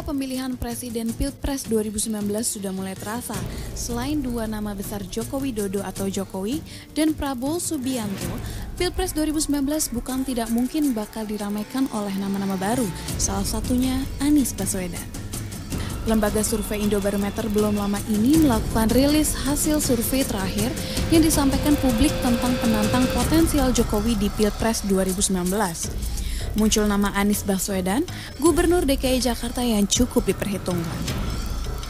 pemilihan presiden Pilpres 2019 sudah mulai terasa. Selain dua nama besar Joko Widodo atau Jokowi dan Prabowo Subianto, Pilpres 2019 bukan tidak mungkin bakal diramaikan oleh nama-nama baru, salah satunya Anies Baswedan. Lembaga survei Indobarometer belum lama ini melakukan rilis hasil survei terakhir yang disampaikan publik tentang penantang potensial Jokowi di Pilpres 2019. Muncul nama Anies Baswedan, Gubernur DKI Jakarta yang cukup diperhitungkan.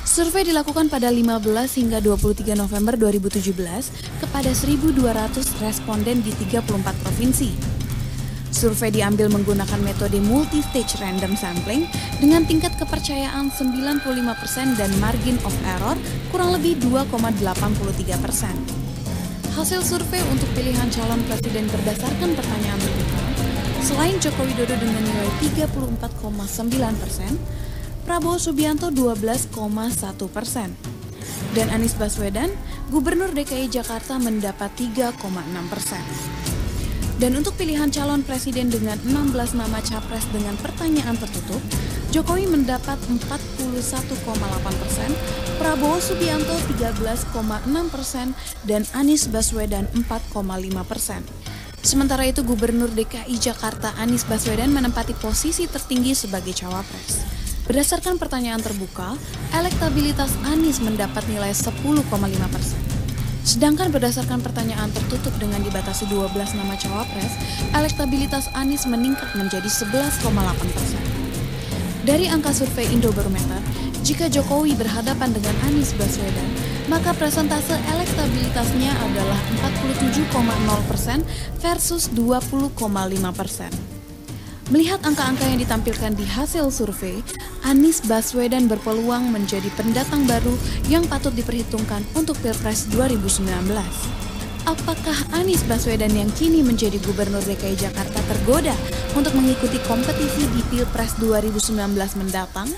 Survei dilakukan pada 15 hingga 23 November 2017 kepada 1.200 responden di 34 provinsi. Survei diambil menggunakan metode multi-stage random sampling dengan tingkat kepercayaan 95% dan margin of error kurang lebih 2,83%. Hasil survei untuk pilihan calon presiden berdasarkan pertanyaan terbuka, selain Joko Widodo dengan nilai 34,9%, Prabowo Subianto 12,1%, dan Anies Baswedan, Gubernur DKI Jakarta mendapat 3,6%. Dan untuk pilihan calon presiden dengan 16 nama capres dengan pertanyaan tertutup, Jokowi mendapat 41,8%, Prabowo Subianto 13,6%, dan Anies Baswedan 4,5%. Sementara itu, Gubernur DKI Jakarta Anies Baswedan menempati posisi tertinggi sebagai cawapres. Berdasarkan pertanyaan terbuka, elektabilitas Anies mendapat nilai 10,5%. Sedangkan berdasarkan pertanyaan tertutup dengan dibatasi 12 nama cawapres, elektabilitas Anies meningkat menjadi 11,8%. Dari angka survei Indobarometer, jika Jokowi berhadapan dengan Anies Baswedan, maka persentase elektabilitasnya adalah 47,0% versus 20,5%. Melihat angka-angka yang ditampilkan di hasil survei, Anies Baswedan berpeluang menjadi pendatang baru yang patut diperhitungkan untuk Pilpres 2019. Apakah Anies Baswedan yang kini menjadi Gubernur DKI Jakarta tergoda untuk mengikuti kompetisi di Pilpres 2019 mendatang?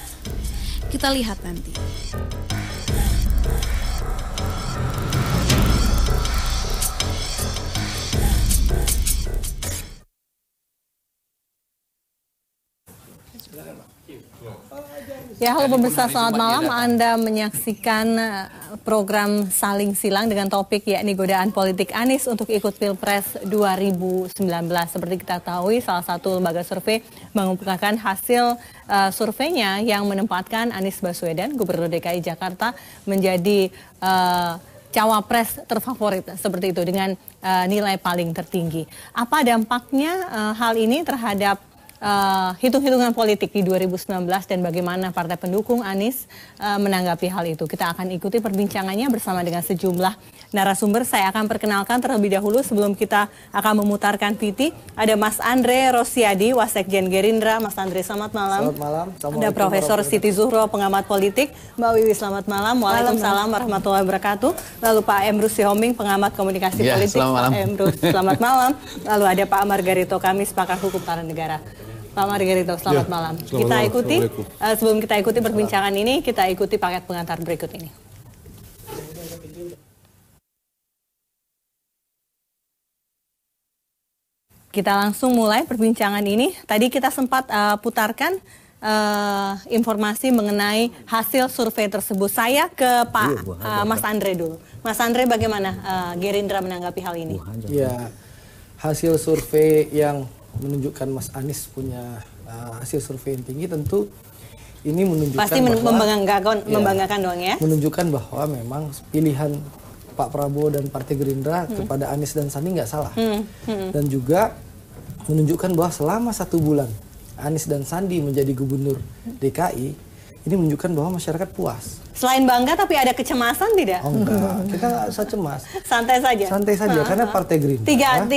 Kita lihat nanti. Ya, halo pemirsa, selamat malam. Anda menyaksikan program Saling Silang dengan topik yakni godaan politik Anies untuk ikut Pilpres 2019. Seperti kita tahu, salah satu lembaga survei mengumumkan hasil surveinya yang menempatkan Anies Baswedan, Gubernur DKI Jakarta, menjadi cawapres terfavorit seperti itu dengan nilai paling tertinggi. Apa dampaknya hal ini terhadap hitung-hitungan politik di 2019 dan bagaimana partai pendukung Anies menanggapi hal itu? Kita akan ikuti perbincangannya bersama dengan sejumlah narasumber. Saya akan perkenalkan terlebih dahulu sebelum kita akan memutarkan PT. Ada Mas Andre Rosiadi, Wasekjen Gerindra. Mas Andre, selamat malam. Selamat malam. Ada Profesor Siti Zuhro, pengamat politik. Mbak Wiwi, selamat malam. Waalaikumsalam warahmatullahi wabarakatuh. Lalu Pak Emrus Sihoming, pengamat komunikasi politik. Selamat malam. Pak Emrus, selamat malam. Lalu ada Pak Margarito Kamis, pakar hukum tata negara. Pak Margarito, selamat malam. Kita ikuti, sebelum kita ikuti perbincangan ini, kita ikuti paket pengantar berikut ini. Kita langsung mulai perbincangan ini. Tadi kita sempat putarkan informasi mengenai hasil survei tersebut. Saya ke Pak Mas Andre dulu. Mas Andre, bagaimana Gerindra menanggapi hal ini? Ya, hasil survei yang menunjukkan Mas Anies punya hasil survei yang tinggi, tentu ini menunjukkan pasti membanggakan dong ya. Menunjukkan bahwa memang pilihan Pak Prabowo dan Partai Gerindra kepada Anies dan Sandi nggak salah. Dan juga menunjukkan bahwa selama 1 bulan Anies dan Sandi menjadi Gubernur DKI, ini menunjukkan bahwa masyarakat puas. Selain bangga, tapi ada kecemasan tidak? Oh enggak, kita nggak usah cemas. Santai saja. Santai saja, karena Partai Gerindra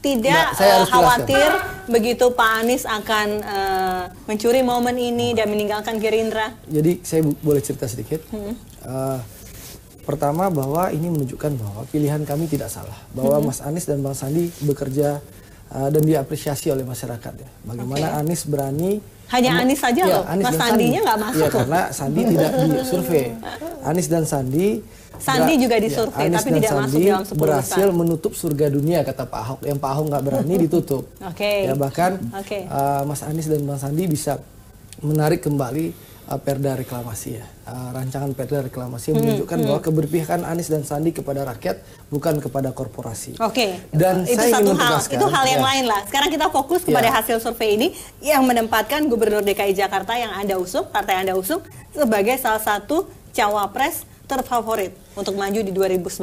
tidak khawatir begitu Pak Anies akan mencuri momen ini dan meninggalkan Gerindra. Jadi saya boleh cerita sedikit. Pertama, bahwa ini menunjukkan bahwa pilihan kami tidak salah, bahwa Mas Anies dan Bang Sandi bekerja dan diapresiasi oleh masyarakat. Ya. Bagaimana Anies berani. Hanya Anies saja loh, Mas Sandinya nggak masuk. Ya, karena Sandi tidak disurvei. Anies dan Sandi juga disurvei, tapi tidak masuk dalam 10 berhasil menutup surga dunia, kata Pak Ahok. Yang Pak Ahok nggak berani ditutup. Ya, bahkan Mas Anies dan Bang Sandi bisa menarik kembali perda reklamasi ya, rancangan perda reklamasi menunjukkan bahwa keberpihakan Anies dan Sandi kepada rakyat bukan kepada korporasi. Oke. Dan itu saya satu ingin hal, menegaskan, itu hal yang lain lah. Sekarang kita fokus kepada hasil survei ini yang menempatkan Gubernur DKI Jakarta yang Anda usung, partai Anda usung, sebagai salah satu cawapres terfavorit untuk maju di 2019.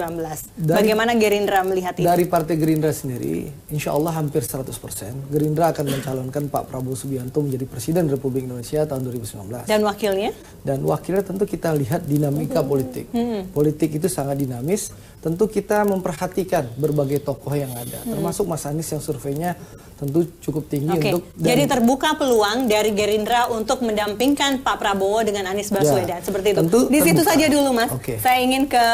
Bagaimana Gerindra melihat ini? Dari Partai Gerindra sendiri, insya Allah hampir 100% Gerindra akan mencalonkan Pak Prabowo Subianto menjadi Presiden Republik Indonesia tahun 2019. Dan wakilnya? Dan wakilnya tentu kita lihat dinamika politik. Politik itu sangat dinamis. Tentu kita memperhatikan berbagai tokoh yang ada, termasuk Mas Anies yang surveinya tentu cukup tinggi untuk. Jadi terbuka peluang dari Gerindra untuk mendampingkan Pak Prabowo dengan Anies Baswedan, seperti itu. Di situ saja dulu, Mas. Saya ingin ke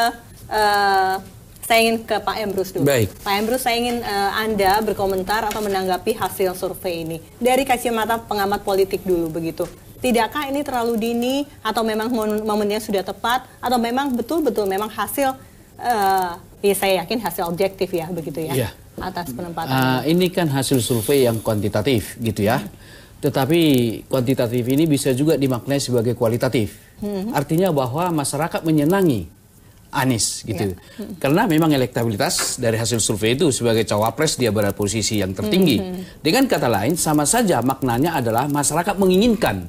Pak Emrus dulu. Baik. Pak Emrus, saya ingin Anda berkomentar atau menanggapi hasil survei ini dari kacamata pengamat politik dulu, begitu. Tidakkah ini terlalu dini, atau memang momennya sudah tepat, atau memang betul-betul memang hasil, ya saya yakin hasil objektif ya, begitu ya, atas penempatan. Ini kan hasil survei yang kuantitatif gitu ya. Tetapi kuantitatif ini bisa juga dimaknai sebagai kualitatif. Artinya bahwa masyarakat menyenangi Anies gitu. Karena memang elektabilitas dari hasil survei itu sebagai cawapres dia berada posisi yang tertinggi. Dengan kata lain sama saja maknanya adalah masyarakat menginginkan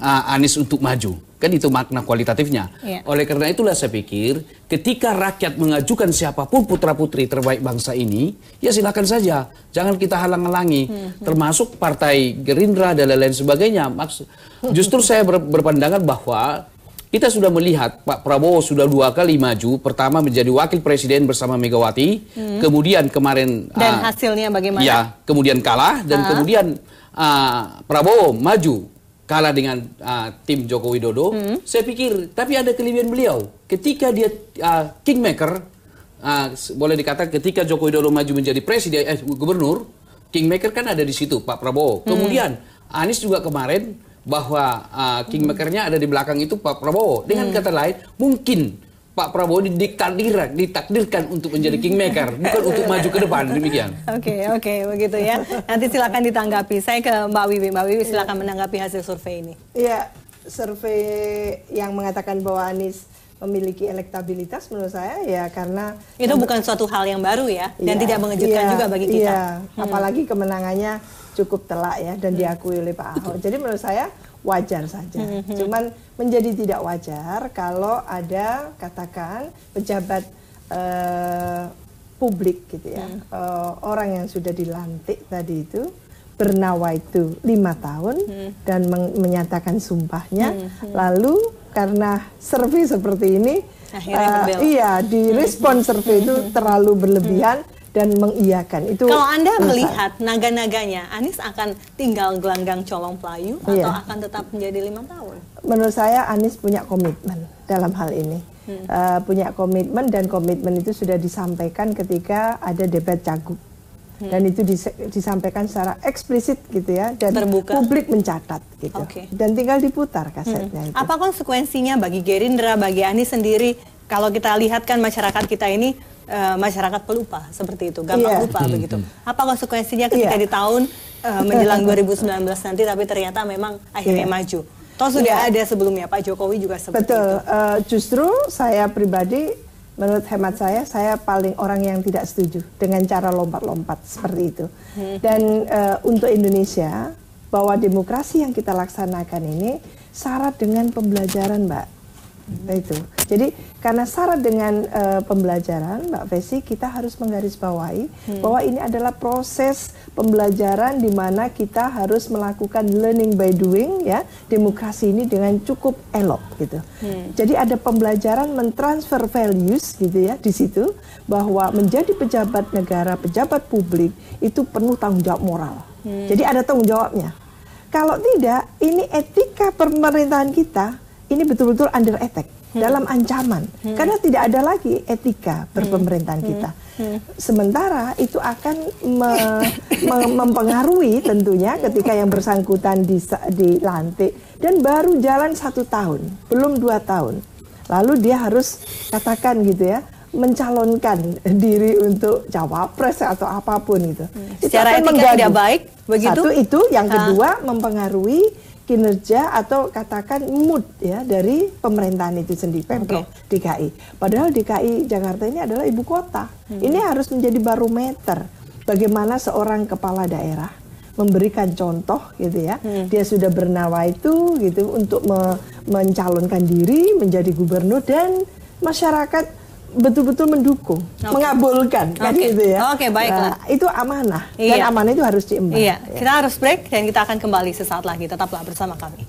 Anies untuk maju. Kan itu makna kualitatifnya. Oleh karena itulah saya pikir ketika rakyat mengajukan siapapun putra-putri terbaik bangsa ini, ya silakan saja. Jangan kita halang-halangi. Termasuk Partai Gerindra dan lain-lain sebagainya. Justru saya berpandangan bahwa kita sudah melihat Pak Prabowo sudah 2 kali maju. Pertama menjadi wakil presiden bersama Megawati. Kemudian kemarin... Dan hasilnya bagaimana? Ya, kemudian kalah. Dan kemudian Prabowo maju. Kalah dengan tim Joko Widodo, saya pikir, tapi ada kelebihan beliau. Ketika dia kingmaker, boleh dikatakan ketika Joko Widodo maju menjadi presiden, gubernur, kingmaker kan ada di situ, Pak Prabowo. Kemudian Anies juga kemarin bahwa kingmakernya ada di belakang itu Pak Prabowo. Dengan kata lain, mungkin Pak Prabowo ditakdirkan untuk menjadi kingmaker, bukan untuk maju ke depan, demikian. Oke, begitu ya. Nanti silakan ditanggapi. Saya ke Mbak Wiwi. Mbak Wiwi silakan menanggapi hasil survei ini. Iya, survei yang mengatakan bahwa Anies memiliki elektabilitas menurut saya ya karena itu bukan suatu hal yang baru ya, dan tidak mengejutkan juga bagi kita. Iya, apalagi kemenangannya cukup telak ya dan diakui oleh Pak Ahok. Jadi menurut saya wajar saja. Cuman menjadi tidak wajar kalau ada katakan pejabat publik gitu ya, orang yang sudah dilantik tadi itu bernawaitu 5 tahun dan menyatakan sumpahnya, lalu karena survei seperti ini, direspon survei itu terlalu berlebihan dan mengiyakan itu. Kalau Anda melihat naga-naganya, Anies akan tinggal gelanggang colong pelayu atau akan tetap menjadi 5 tahun? Menurut saya Anies punya komitmen dalam hal ini, punya komitmen dan komitmen itu sudah disampaikan ketika ada debat Cagup dan itu disampaikan secara eksplisit gitu ya dan terbuka. Publik mencatat gitu dan tinggal diputar kasetnya. Itu. Apa konsekuensinya bagi Gerindra, bagi Anies sendiri? Kalau kita lihat kan masyarakat kita ini masyarakat pelupa seperti itu, gampang lupa begitu. Apa konsekuensinya ketika di tahun menjelang 2019 nanti tapi ternyata memang akhirnya maju? Toh sudah ada sebelumnya, Pak Jokowi juga seperti itu. Justru saya pribadi, menurut hemat saya paling orang yang tidak setuju dengan cara lompat-lompat seperti itu. Dan untuk Indonesia, bahwa demokrasi yang kita laksanakan ini syarat dengan pembelajaran, Mbak. Itu. Jadi karena syarat dengan pembelajaran, Mbak Fesi, kita harus menggarisbawahi bahwa ini adalah proses pembelajaran di mana kita harus melakukan learning by doing ya, demokrasi ini dengan cukup elok gitu. Jadi ada pembelajaran mentransfer values gitu ya di situ, bahwa menjadi pejabat negara, pejabat publik itu penuh tanggung jawab moral. Jadi ada tanggung jawabnya. Kalau tidak, ini etika pemerintahan kita ini betul-betul under attack, dalam ancaman. Karena tidak ada lagi etika berpemerintahan kita. Sementara itu akan mempengaruhi tentunya ketika yang bersangkutan dilantik. Dan baru jalan 1 tahun, belum 2 tahun. Lalu dia harus katakan gitu ya, mencalonkan diri untuk cawapres atau apapun gitu. Secara etika tidak baik, begitu? Satu itu, yang kedua mempengaruhi kinerja atau katakan mood ya dari pemerintahan itu sendiri, Pemprov DKI. Padahal DKI Jakarta ini adalah ibu kota. Ini harus menjadi barometer bagaimana seorang kepala daerah memberikan contoh gitu ya. Dia sudah bernawaitu gitu untuk mencalonkan diri menjadi gubernur dan masyarakat betul-betul mendukung, mengabulkan kan gitu ya. Baiklah. Itu amanah dan amanah itu harus diemban. Kita harus break dan kita akan kembali sesaat lagi. Tetaplah bersama kami.